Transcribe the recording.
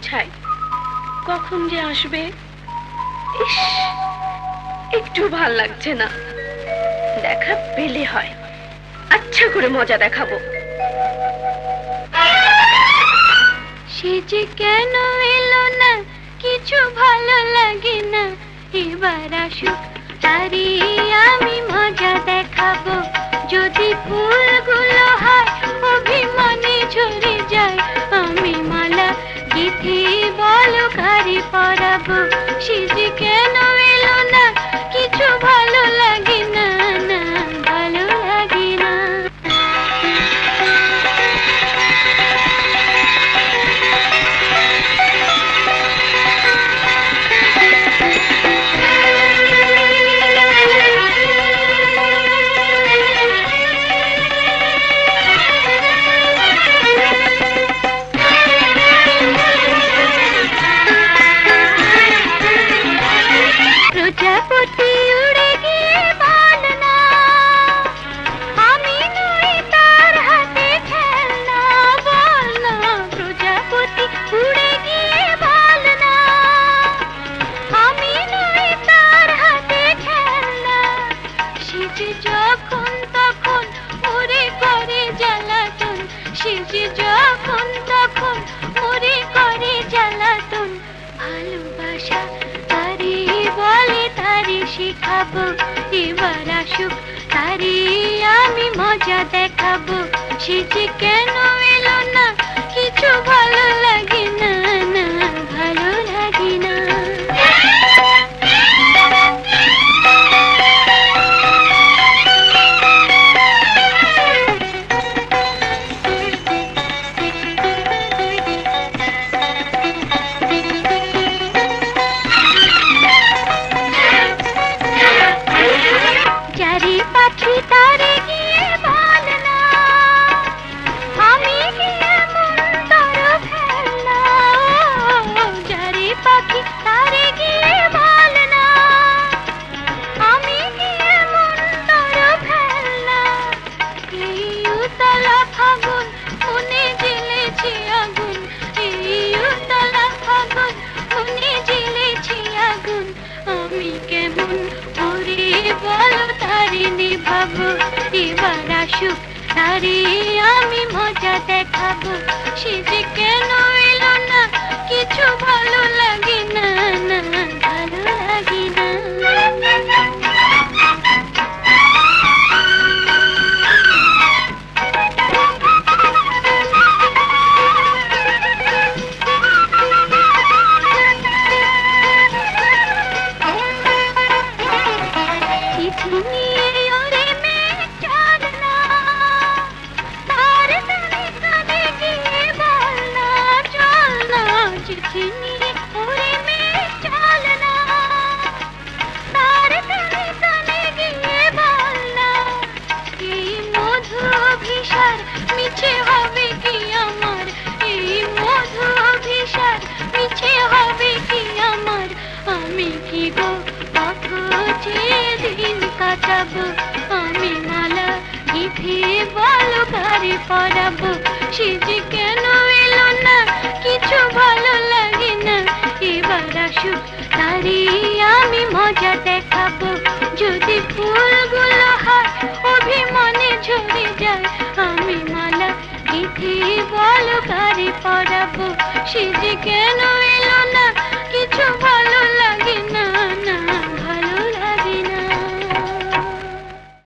ছাই কখন যে আসবে। ইস, একটু ভাল লাগছে না। দেখা পেলে হয়, আচ্ছা করে মজা দেখাবো। সে যে কেন এলো না, কিছু ভালো লাগে না। এবার আসুক, তারই আমি মজা দেখাবো। যদি ফুলগুলো হয় অভিমানে ঝরে যায়, আমি মালা গেঁথে বলো কারে পরাবো। সে যে কেন এলো না, কিছু ভালো লাগে না, না ভালো লাগে না। প্রজাপতি উড়ে গিয়ে বল না, আমি নই তার হাতে খেলনা। বল না, প্রজাপতি উড়ে গিয়ে বল না, আমি নই তার হাতে খেলনা। সে যে যখন তখন ওরে করে জ্বালাতন, সে যে যখন তখন ওরে করে জ্বালাতন। ভালোবাসা তারি বলে, তারি শিখাবো। এবার আসুক, তারি আমি মজা দেখাবো। সে যে কেন এলো না, কিছু ভালো লাগে না, না ভালো লাগে না। যারে পাখি তারে গিয়ে বল না, আমি গিয়ে মন তোর ফেলনা। যারে পাখি তারে গিয়ে বল না, আমি গিয়ে মন তোর ফেলনা। এই উতলা ফাগুন মনে জ্বেলেছে আগুন, এই উতলা ফাগুন মনে জ্বেলেছে আগুন। আমি কেমন করে বলো তারি নিভাবো। এবার আসুক, তারি আমি মজা দেখাবো। সে যে কেন এলো না, কিছু ভালো লাগে না, না ভালো লাগে না। চিঠি নিয়ে ওরে মেঘ চল না, তার টানে টানে গিয়ে বল না, চল না। চিঠি নিয়ে ওরে মেঘ চল না, তার টানে টানে গিয়ে বল না। এই মধু অভিসার মিছে হবে কি আমার, এই মধু অভিসার মিছে হবে কি আমার। আমি কি গো কত যে দিন কাটাবো, আমি মালা গেঁথে বলো কারে পরাবো। সে যে কেন এলো না, কিছু ভালো লাগে না। এবার আসুক, তারি আমি মজা দেখাবো। যদি ফুলগুলো হয় অভিমানে ঝরে যায়, আমি মালা গেঁথে বলো কারে পরাবো। সে যে কেন